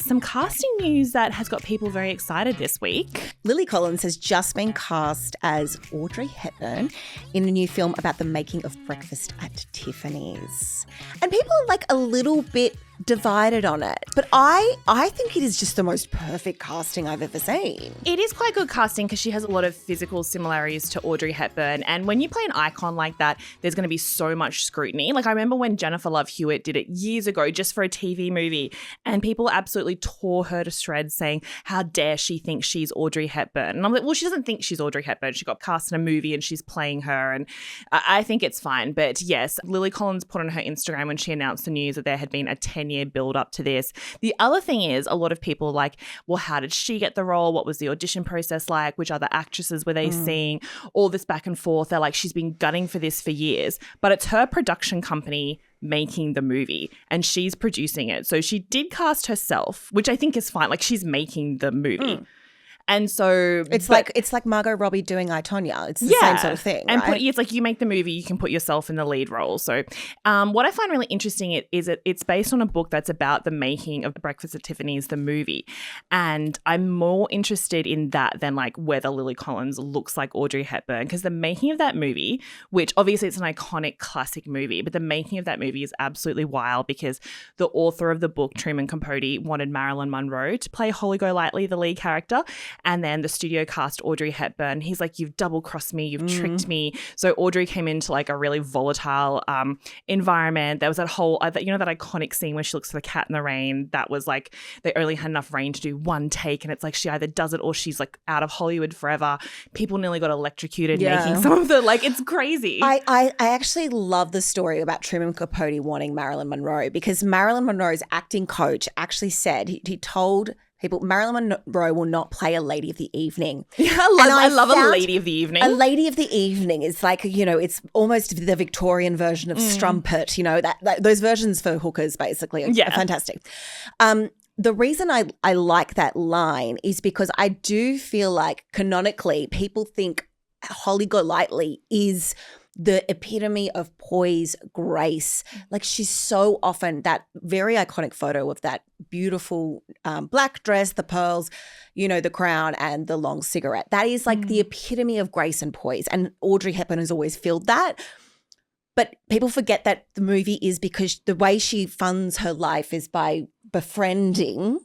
some casting news that has got people very excited this week. Lily Collins has just been cast as Audrey Hepburn in a new film about the making of Breakfast at Tiffany's. And people are like a little bit divided on it. But I think it is just the most perfect casting I've ever seen. It is quite good casting because she has a lot of physical similarities to Audrey Hepburn. And when you play an icon like that, there's going to be so much scrutiny. Like I remember when Jennifer Love Hewitt did it years ago just for a TV movie, and people absolutely tore her to shreds saying, how dare she think she's Audrey Hepburn? And I'm like, well, she doesn't think she's Audrey Hepburn. She got cast in a movie and she's playing her. And I think it's fine. But yes, Lily Collins put on her Instagram when she announced the news that there had been a 10-year build up to this. The other thing is a lot of people are like, well, how did she get the role? What was the audition process like? Which other actresses were they seeing? All this back and forth. They're like, she's been gunning for this for years, but it's her production company making the movie and she's producing it. So she did cast herself, which I think is fine. Like she's making the movie. And so it's like Margot Robbie doing I, Tonya. It's the same sort of thing, and right? It's like you make the movie, you can put yourself in the lead role. So what I find really interesting is that it's based on a book that's about the making of Breakfast at Tiffany's, the movie. And I'm more interested in that than like whether Lily Collins looks like Audrey Hepburn, because the making of that movie, which obviously it's an iconic classic movie, but the making of that movie is absolutely wild because the author of the book, Truman Capote, wanted Marilyn Monroe to play Holly Golightly, the lead character. And then the studio cast Audrey Hepburn. He's like, you've double-crossed me, you've tricked me. So Audrey came into like a really volatile environment. There was that whole, that iconic scene where she looks for the cat in the rain. That was like, they only had enough rain to do one take. And it's like, she either does it or she's like out of Hollywood forever. People nearly got electrocuted making some of the, like, it's crazy. I actually love the story about Truman Capote wanting Marilyn Monroe because Marilyn Monroe's acting coach actually said, he told people, Marilyn Monroe will not play a lady of the evening. Yeah, I love a lady of the evening. A lady of the evening is like, it's almost the Victorian version of strumpet, that those versions for hookers basically are fantastic. The reason I like that line is because I do feel like canonically people think Holly Golightly is the epitome of poise, grace. Like she's so often that very iconic photo of that beautiful black dress, the pearls, the crown and the long cigarette. That is like the epitome of grace and poise. And Audrey Hepburn has always filled that. But people forget that the movie is because the way she funds her life is by befriending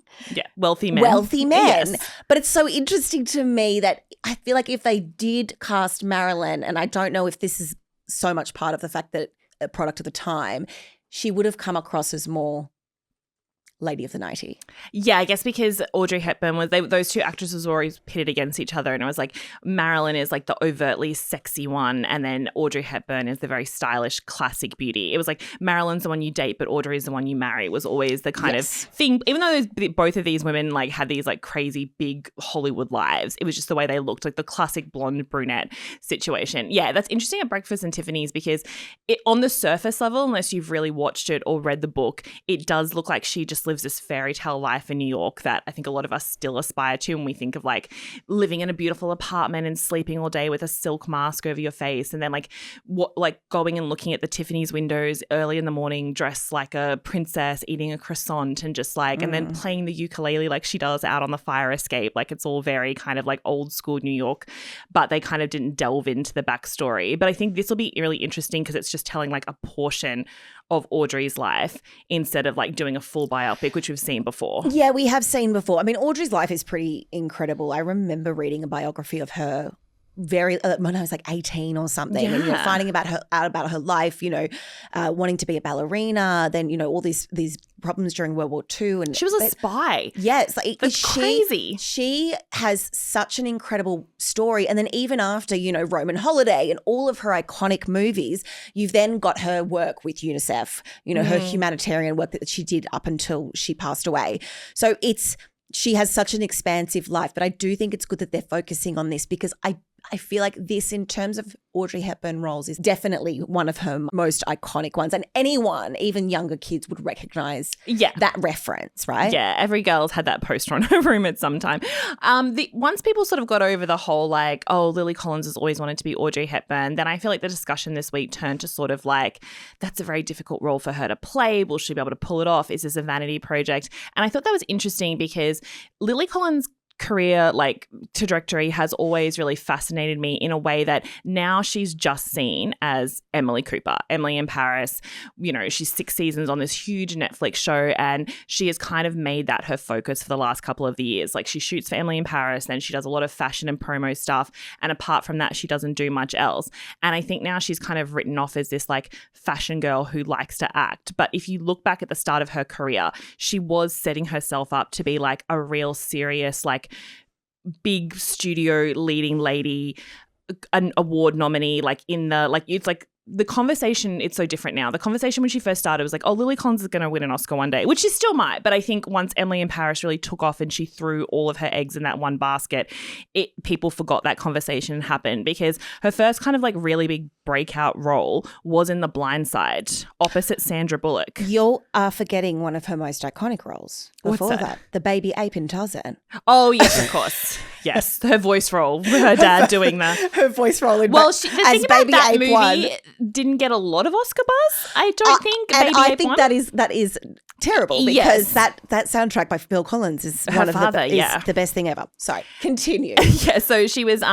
wealthy men. Yes. But it's so interesting to me that I feel like if they did cast Marilyn, and I don't know if this is so much part of the fact that a product of the time, she would have come across as more Lady of the 90. Yeah, I guess because Audrey Hepburn those two actresses were always pitted against each other, and it was like Marilyn is like the overtly sexy one, and then Audrey Hepburn is the very stylish classic beauty. It was like Marilyn's the one you date, but Audrey is the one you marry. It was always the kind of thing. Even though both of these women like had these like crazy big Hollywood lives, it was just the way they looked, like the classic blonde brunette situation. Yeah, that's interesting at Breakfast and Tiffany's because it, on the surface level, unless you've really watched it or read the book, it does look like she just lives this fairy tale life in New York that I think a lot of us still aspire to when we think of like living in a beautiful apartment and sleeping all day with a silk mask over your face, and then like going and looking at the Tiffany's windows early in the morning dressed like a princess eating a croissant and just like and then playing the ukulele like she does out on the fire escape. Like it's all very kind of like old school New York, but they kind of didn't delve into the backstory. But I think this will be really interesting because it's just telling like a portion of Audrey's life instead of like doing a full biopic, which we've seen before. Yeah, we have seen before. I mean, Audrey's life is pretty incredible. I remember reading a biography of her when I was like 18 or something, and finding out about her life, wanting to be a ballerina, then all these problems during World War II, and she was a spy. Yes, like that's crazy. She has such an incredible story, and then even after Roman Holiday and all of her iconic movies, you've then got her work with UNICEF, her humanitarian work that she did up until she passed away. So she has such an expansive life, but I do think it's good that they're focusing on this because I feel like this, in terms of Audrey Hepburn roles, is definitely one of her most iconic ones. And anyone, even younger kids, would recognize that reference, right? Yeah, every girl's had that poster on her room at some time. Once people sort of got over the whole like, oh, Lily Collins has always wanted to be Audrey Hepburn, then I feel like the discussion this week turned to sort of like, that's a very difficult role for her to play. Will she be able to pull it off? Is this a vanity project? And I thought that was interesting because Lily Collins' career like trajectory has always really fascinated me in a way that now she's just seen as Emily Cooper, Emily in Paris. You know, she's 6 seasons on this huge Netflix show and she has kind of made that her focus for the last couple of the years. Like she shoots for Emily in Paris, then she does a lot of fashion and promo stuff, and apart from that she doesn't do much else. And I think now she's kind of written off as this like fashion girl who likes to act. But if you look back at the start of her career, she was setting herself up to be like a real serious like big studio leading lady, an award nominee, like in the like it's like the conversation, it's so different now. The conversation when she first started was like, oh, Lily Collins is going to win an Oscar one day, which she still might. But I think once Emily in Paris really took off and she threw all of her eggs in that one basket, people forgot that conversation happened because her first kind of like really big breakout role was in The Blind Side opposite Sandra Bullock. You are forgetting one of her most iconic roles before that. The baby ape in Tarzan. Oh, yes, of course. Yes, her voice role, her dad doing that. Her voice role in the thing about that movie one didn't get a lot of Oscar buzz, I don't think. And I think that is terrible because that soundtrack by Phil Collins is her one of father, the best thing ever. Sorry, continue. Yeah, so she was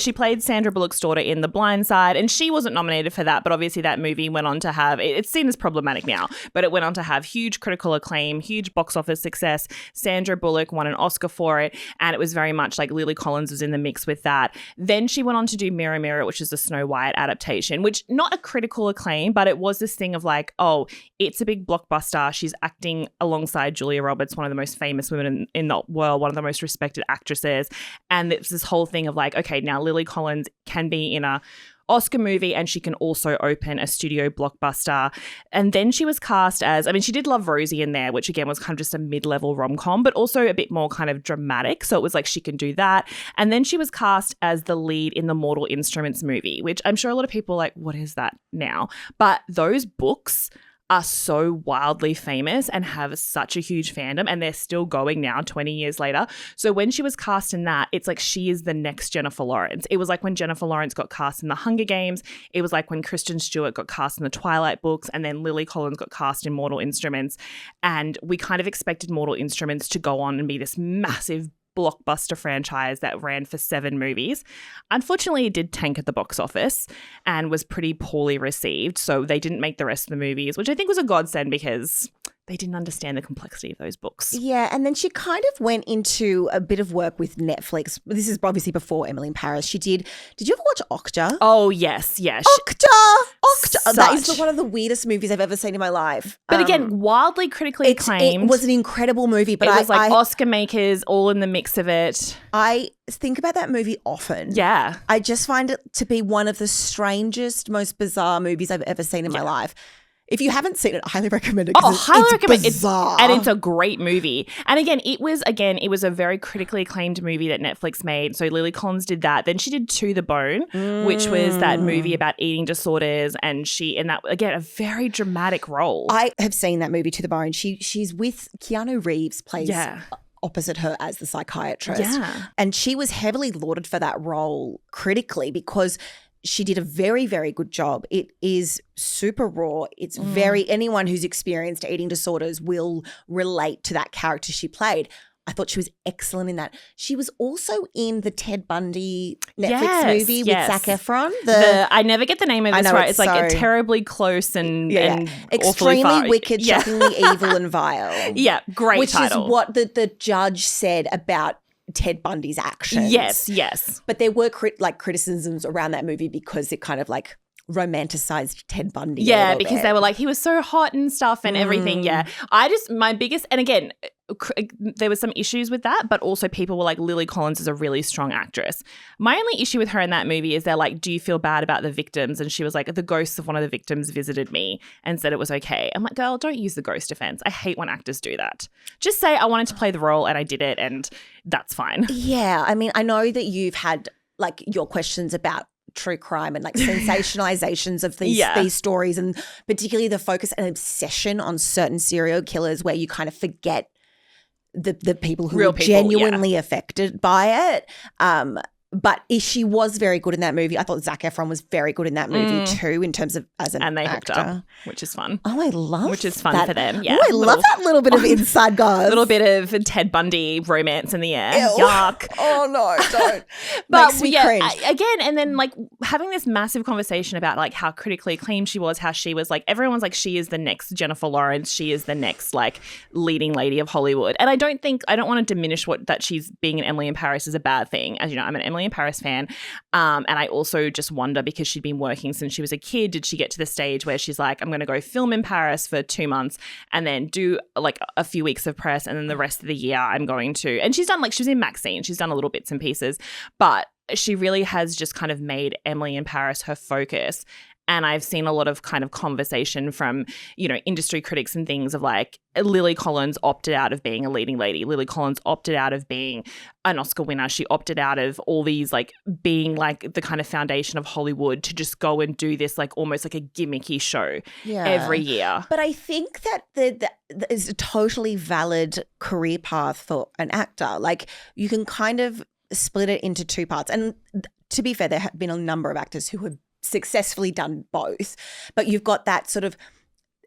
she played Sandra Bullock's daughter in The Blind Side, and she wasn't nominated for that, but obviously that movie went on to have, it's seen as problematic now, but it went on to have huge critical acclaim, huge box office success. Sandra Bullock won an Oscar for it, and it was very much like Lily Collins was in the mix with that. Then she went on to do Mirror Mirror, which is the Snow White adaptation, which not a critical acclaim, but it was this thing of like, oh, it's a big blockbuster. She's acting alongside Julia Roberts, one of the most famous women in the world, one of the most respected actresses. And it's this whole thing of like, okay, now Lily Collins can be in a Oscar movie and she can also open a studio blockbuster. And then she was cast as, I mean, she did Love Rosie in there, which again was kind of just a mid-level rom-com, but also a bit more kind of dramatic. So it was like she can do that. And then she was cast as the lead in the Mortal Instruments movie, which I'm sure a lot of people are like, what is that now? But those books are so wildly famous and have such a huge fandom, and they're still going now 20 years later. So when she was cast in that, it's like she is the next Jennifer Lawrence. It was like when Jennifer Lawrence got cast in The Hunger Games. It was like when Kristen Stewart got cast in the Twilight books, and then Lily Collins got cast in Mortal Instruments. And we kind of expected Mortal Instruments to go on and be this massive blockbuster franchise that ran for 7 movies. Unfortunately, it did tank at the box office and was pretty poorly received. So they didn't make the rest of the movies, which I think was a godsend because they didn't understand the complexity of those books. Yeah, and then she kind of went into a bit of work with Netflix. This is obviously before Emily in Paris. Did you ever watch Okja? Oh, yes, yes. Okja! That is one of the weirdest movies I've ever seen in my life. But again, wildly critically acclaimed. It was an incredible movie. But it was like Oscar makers all in the mix of it. I think about that movie often. Yeah. I just find it to be one of the strangest, most bizarre movies I've ever seen in my life. If you haven't seen it, I highly recommend it. Highly recommend it. Bizarre. And it's a great movie. And again, it was a very critically acclaimed movie that Netflix made. So Lily Collins did that. Then she did To the Bone, which was that movie about eating disorders. And she, in that, again, a very dramatic role. I have seen that movie, To the Bone. She's with Keanu Reeves, plays opposite her as the psychiatrist. Yeah. And she was heavily lauded for that role critically because she did a very, very good job. It is super raw. It's anyone who's experienced eating disorders will relate to that character she played. I thought she was excellent in that. She was also in the Ted Bundy Netflix movie with Zac Efron. I never get the name of this right. It's like terribly close and extremely wicked, shockingly evil and vile. Yeah, great title. Which is what the judge said about Ted Bundy's actions. Yes. But there were criticisms around that movie because it kind of like romanticized Ted Bundy. Yeah, because they were like, he was so hot and stuff and everything. Yeah. My biggest, and again, there were some issues with that, but also people were like, Lily Collins is a really strong actress. My only issue with her in that movie is they're like, do you feel bad about the victims? And she was like, the ghosts of one of the victims visited me and said it was okay. I'm like, girl, don't use the ghost defense. I hate when actors do that. Just say I wanted to play the role and I did it and that's fine. Yeah. I mean, I know that you've had like your questions about true crime and like sensationalizations of these stories, and particularly the focus and obsession on certain serial killers where you kind of forget the people who are genuinely affected by it. But she was very good in that movie. I thought Zac Efron was very good in that movie too, in terms of as an actor. And they hooked up, which is fun. Oh, I love Which is fun that. for them, yeah. Oh, I love that little bit of inside goss. A little bit of Ted Bundy romance in the air. Ew. Yuck. Oh, no, don't. But Makes me cringe. Again, and then like having this massive conversation about like how critically acclaimed she was, how she was like, everyone's like, she is the next Jennifer Lawrence. She is the next like leading lady of Hollywood. And I don't want to diminish that she's being an Emily in Paris is a bad thing. As you know, I'm an Emily in Paris fan. And I also just wonder, because she'd been working since she was a kid, did she get to the stage where she's like, I'm going to go film in Paris for 2 months and then do like a few weeks of press, and then the rest of the year I'm going to, and she's done like, she was in Maxine, she's done a little bits and pieces, but she really has just kind of made Emily in Paris her focus. And I've seen a lot of kind of conversation from, you know, industry critics and things of like, Lily Collins opted out of being a leading lady. Lily Collins opted out of being an Oscar winner. She opted out of all these like being like the kind of foundation of Hollywood to just go and do this like almost like a gimmicky show every year. But I think that that is a totally valid career path for an actor. Like you can kind of split it into two parts. And to be fair, there have been a number of actors who have successfully done both, but you've got that sort of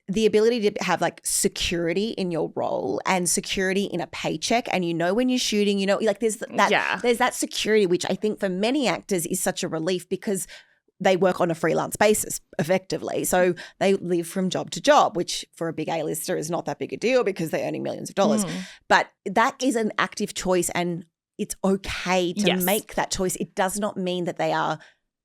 the ability to have like security in your role and security in a paycheck, and you know when you're shooting, you know, like there's that security, which I think for many actors is such a relief because they work on a freelance basis effectively. So they live from job to job, which for a big A-lister is not that big a deal because they're earning millions of dollars. But that is an active choice, and it's okay to make that choice. It does not mean that they are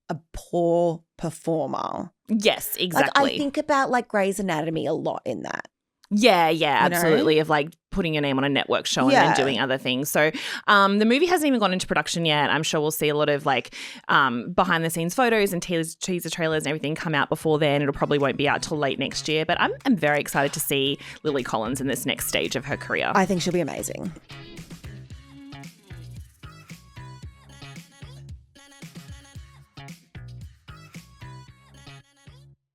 a poor performer. Yes, exactly. Like I think about like Grey's Anatomy a lot in that. Yeah, absolutely. Of like putting your name on a network show and then doing other things. So the movie hasn't even gone into production yet. I'm sure we'll see a lot of like behind the scenes photos and teaser trailers and everything come out before then. It'll probably won't be out till late next year. But I'm very excited to see Lily Collins in this next stage of her career. I think she'll be amazing.